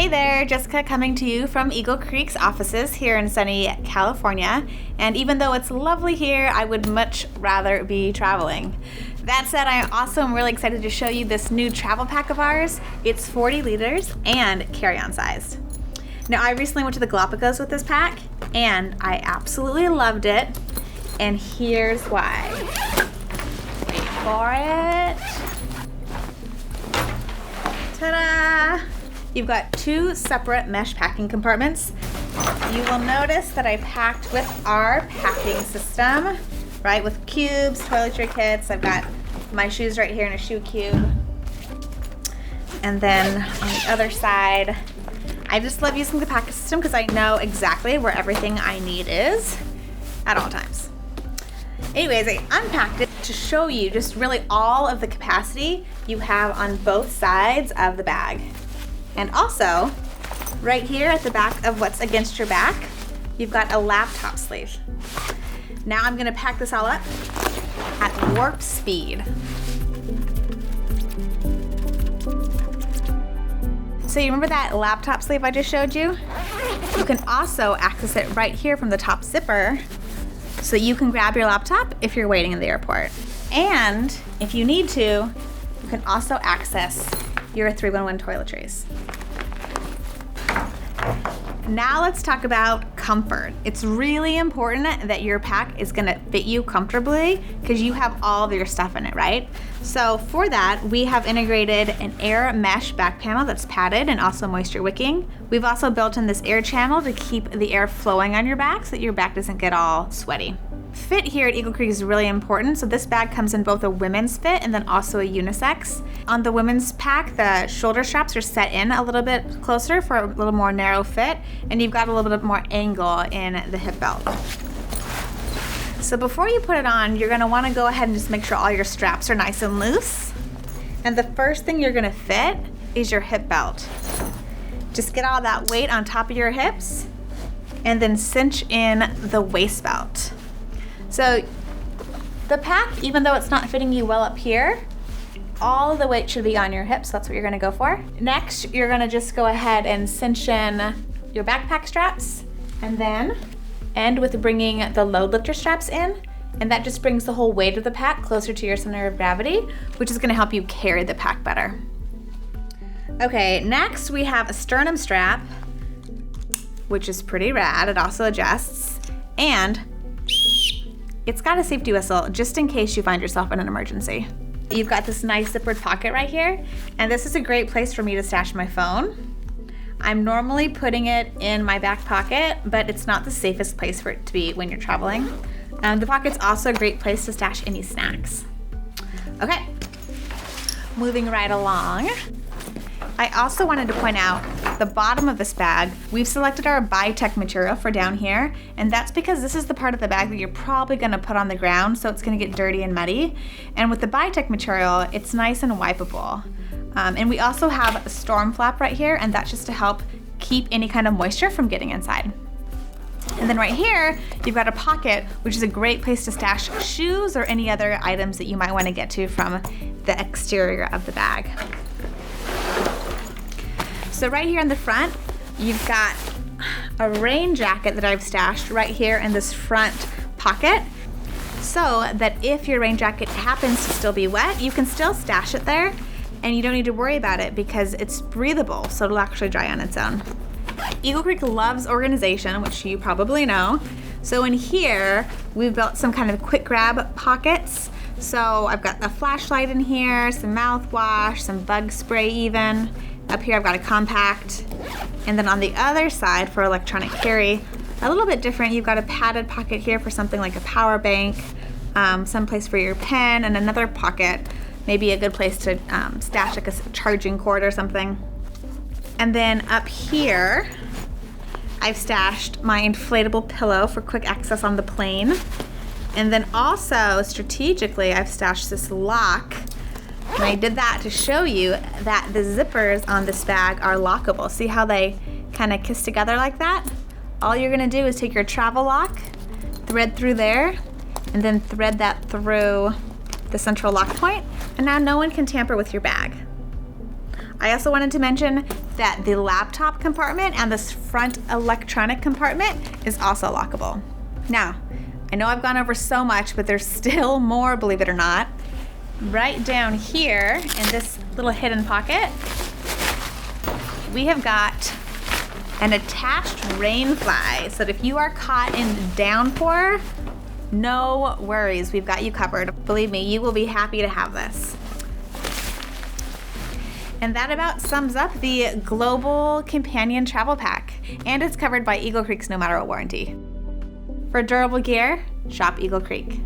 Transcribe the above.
Hey there, Jessica coming to you from Eagle Creek's offices here in sunny California. And even though it's lovely here, I would much rather be traveling. That said, I also am really excited to show you this new travel pack of ours. It's 40 liters and carry-on sized. Now, I recently went to the Galapagos with this pack and I absolutely loved it. And here's why. Wait for it. Ta-da! You've got two separate mesh packing compartments. You will notice that I packed with our packing system, right? With cubes, toiletry kits. I've got my shoes right here in a shoe cube. And then on the other side, I just love using the packing system because I know exactly where everything I need is at all times. Anyways, I unpacked it to show you just really all of the capacity you have on both sides of the bag. And also, right here at the back of what's against your back, you've got a laptop sleeve. Now I'm gonna pack this all up at warp speed. So you remember that laptop sleeve I just showed you? You can also access it right here from the top zipper so you can grab your laptop if you're waiting in the airport. And if you need to, you can also access your 311 toiletries. Now let's talk about comfort. It's really important that your pack is gonna fit you comfortably because you have all of your stuff in it, right? So for that, we have integrated an air mesh back panel that's padded and also moisture wicking. We've also built in this air channel to keep the air flowing on your back so that your back doesn't get all sweaty. Fit here at Eagle Creek is really important. So this bag comes in both a women's fit and then also a unisex. On the women's pack, the shoulder straps are set in a little bit closer for a little more narrow fit, and you've got a little bit more angle in the hip belt. So before you put it on, you're gonna wanna go ahead and just make sure all your straps are nice and loose. And the first thing you're gonna fit is your hip belt. Just get all that weight on top of your hips and then cinch in the waist belt. So the pack, even though it's not fitting you well up here, all of the weight should be on your hips. That's what you're gonna go for. Next, you're gonna just go ahead and cinch in your backpack straps and then end with bringing the load lifter straps in. And that just brings the whole weight of the pack closer to your center of gravity, which is gonna help you carry the pack better. Okay, next we have a sternum strap, which is pretty rad. It also adjusts. And it's got a safety whistle just in case you find yourself in an emergency. You've got this nice zippered pocket right here, and this is a great place for me to stash my phone. I'm normally putting it in my back pocket, but it's not the safest place for it to be when you're traveling. The pocket's also a great place to stash any snacks. Okay, moving right along. I also wanted to point out the bottom of this bag, we've selected our Bi-Tech material for down here, and that's because this is the part of the bag that you're probably gonna put on the ground, so it's gonna get dirty and muddy. And with the Bi-Tech material, it's nice and wipeable. And we also have a storm flap right here, and that's just to help keep any kind of moisture from getting inside. And then right here, you've got a pocket, which is a great place to stash shoes or any other items that you might wanna get to from the exterior of the bag. So right here in the front, you've got a rain jacket that I've stashed right here in this front pocket, so that if your rain jacket happens to still be wet, you can still stash it there and you don't need to worry about it because it's breathable, so it'll actually dry on its own. Eagle Creek loves organization, which you probably know. So in here, we've built some kind of quick grab pockets. So I've got a flashlight in here, some mouthwash, some bug spray even. Up here I've got a compact, and then on the other side for electronic carry, a little bit different, you've got a padded pocket here for something like a power bank, some place for your pen, and another pocket, maybe a good place to stash like a charging cord or something. And then up here, I've stashed my inflatable pillow for quick access on the plane. And then also, strategically, I've stashed this lock. And I did that to show you that the zippers on this bag are lockable. See how they kind of kiss together like that? All you're gonna do is take your travel lock, thread through there, and then thread that through the central lock point, and now no one can tamper with your bag. I also wanted to mention that the laptop compartment and this front electronic compartment is also lockable. Now, I know I've gone over so much, but there's still more, believe it or not. Right down here in this little hidden pocket, we have got an attached rainfly. So that if you are caught in downpour, no worries, we've got you covered. Believe me, you will be happy to have this. And that about sums up the Global Companion Travel Pack, and it's covered by Eagle Creek's No Matter What warranty. For durable gear, shop Eagle Creek.